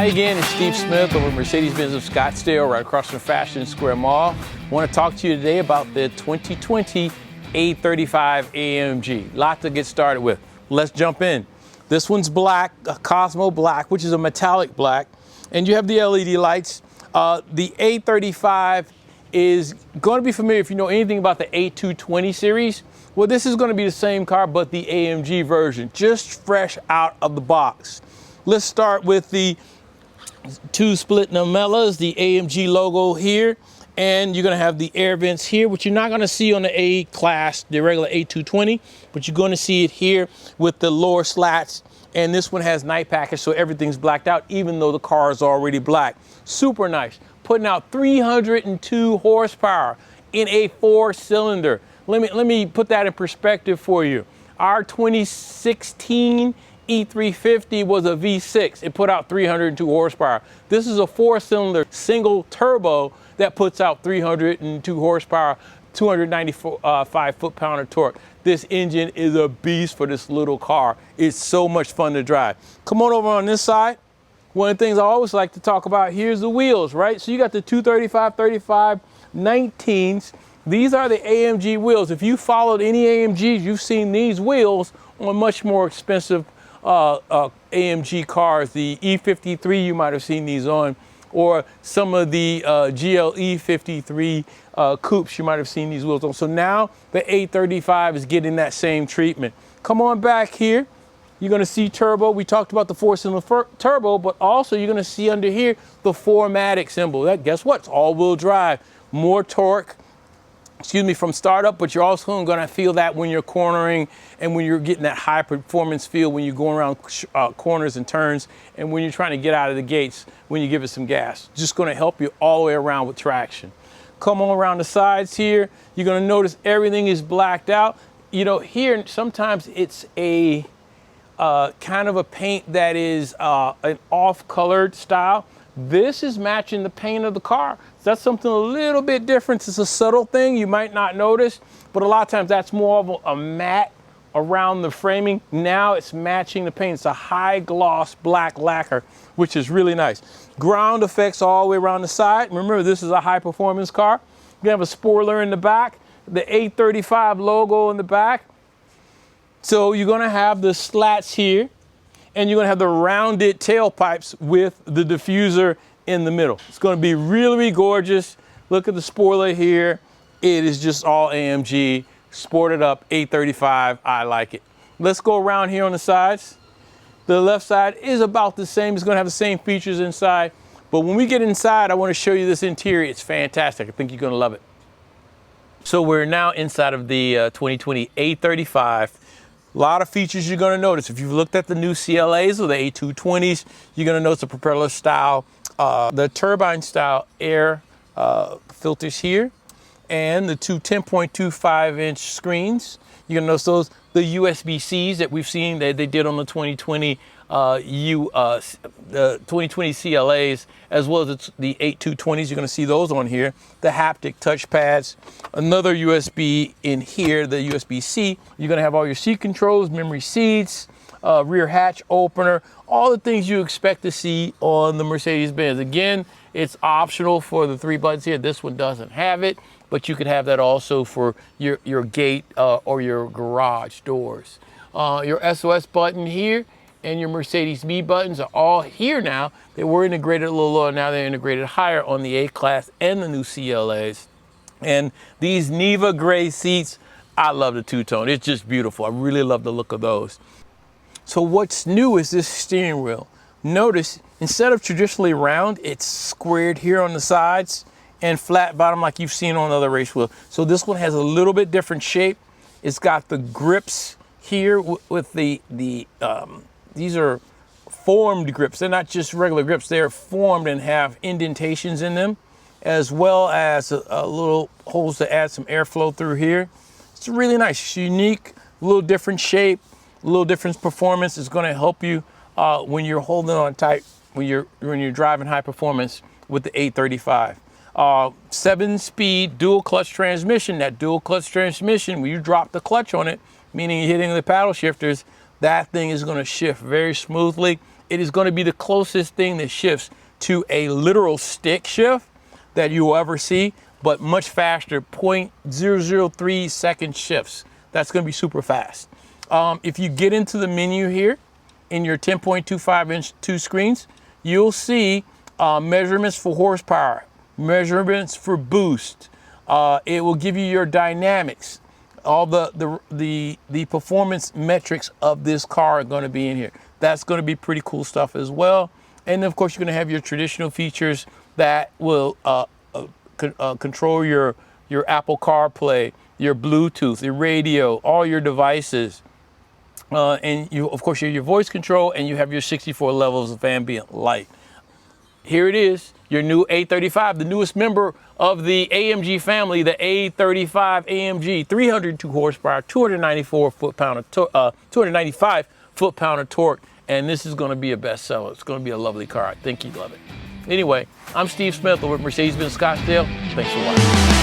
Hi again, it's Steve Smith over at Mercedes Benz of Scottsdale, right across from Fashion Square Mall. I want to talk to you today about the 2020 A35 AMG. Lot to get started with. Let's jump in. This one's black, a Cosmo black, which is a metallic black, and you have the LED lights. The A35 is going to be familiar if you know anything about the A220 series. Well, this is going to be the same car, but the AMG version, just fresh out of the box. Let's start with the two split lamellas, the AMG logo here, and you're going to have the air vents here, which you're not going to see on the A-Class, the regular A220, but you're going to see it here with the lower slats. And this one has night package, so everything's blacked out, even though the car is already black. Super nice. Putting out 302 horsepower in a 4-cylinder. Let me put that in perspective for you. Our 2016 E350 was a V6. It put out 302 horsepower. This is a 4-cylinder single turbo that puts out 302 horsepower, 295 foot-pound of torque. This engine is a beast for this little car. It's so much fun to drive. Come on over on this side. One of the things I always like to talk about here is the wheels, right? So you got the 235, 35, 19s. These are the AMG wheels. If you followed any AMGs, you've seen these wheels on much more expensive AMG cars. The E53, you might have seen these on, or some of the GLE 53 coupes, you might have seen these wheels on. So now the A35 is getting that same treatment. Come on back here. You're going to see turbo. We talked about the 4-cylinder turbo, but also you're going to see under here the 4MATIC symbol. That, guess what? It's all-wheel drive. More torque, from startup, but you're also going to feel that when you're cornering and when you're getting that high performance feel when you're going around corners and turns and when you're trying to get out of the gates when you give it some gas. Just going to help you all the way around with traction. Come on around the sides here. You're going to notice everything is blacked out. You know, here sometimes it's a kind of a paint that is an off-colored style. This is matching the paint of the car. That's something a little bit different. It's a subtle thing you might not notice, but a lot of times that's more of a matte around the framing. Now it's matching the paint. It's a high gloss black lacquer, which is really nice. Ground effects all the way around the side. Remember, this is a high performance car. You have a spoiler in the back, the A35 logo in the back. So you're gonna have the slats here, and you're gonna have the rounded tailpipes with the diffuser in the middle. It's gonna be really, really gorgeous. Look at the spoiler here. It is just all AMG, sported up, A35, I like it. Let's go around here on the sides. The left side is about the same. It's gonna have the same features inside. But when we get inside, I wanna show you this interior. It's fantastic. I think you're gonna love it. So we're now inside of the 2020 A35. A lot of features you're going to notice. If you've looked at the new CLAs or the A220s, you're going to notice the propeller style, the turbine style air filters here, and the two 10.25-inch screens. You're going to notice those, the USB-Cs that we've seen that they did on the 2020 the 2020 CLAs, as well as the 8220s. You're going to see those on here. The haptic touch pads, another USB in here, the USB-C. You're going to have all your seat controls, memory seats, rear hatch opener, all the things you expect to see on the Mercedes-Benz. Again, it's optional for the 3 buttons here. This one doesn't have it, but you could have that also for your gate or your garage doors. Your SOS button here and your Mercedes B buttons are all here now. They were integrated a little lower, now they're integrated higher on the A-Class and the new CLAs. And these Neva gray seats, I love the two-tone. It's just beautiful. I really love the look of those. So what's new is this steering wheel. Notice, instead of traditionally round, it's squared here on the sides and flat bottom like you've seen on other race wheels. So this one has a little bit different shape. It's got the grips here with these are formed grips. They're not just regular grips. They're formed and have indentations in them, as well as a little holes to add some airflow through here. It's really nice, it's unique, a little different shape, a little different performance. It's going to help you when you're holding on tight, when you're driving high performance with the A35. 7-speed dual clutch transmission. That dual clutch transmission, when you drop the clutch on it, meaning you're hitting the paddle shifters, that thing is going to shift very smoothly It is going to be the closest thing that shifts to a literal stick shift that you'll ever see, but much faster, 0.003 second shifts. That's going to be super fast. If you get into the menu here in your 10.25-inch 2 screens, you'll see measurements for horsepower, measurements for boost. It will give you your dynamics. All the performance metrics of this car are going to be in here. That's going to be pretty cool stuff as well. And of course, you're going to have your traditional features that will control your Apple CarPlay, your Bluetooth, your radio, all your devices. And you, of course, you have your voice control, and you have your 64 levels of ambient light. Here it is, your new A35, the newest member of the AMG family, the A35 AMG, 302 horsepower, 295 foot-pound of torque, and this is going to be a bestseller. It's going to be a lovely car. I think you'd love it. Anyway, I'm Steve Smith over at Mercedes Benz Scottsdale. Thanks for watching.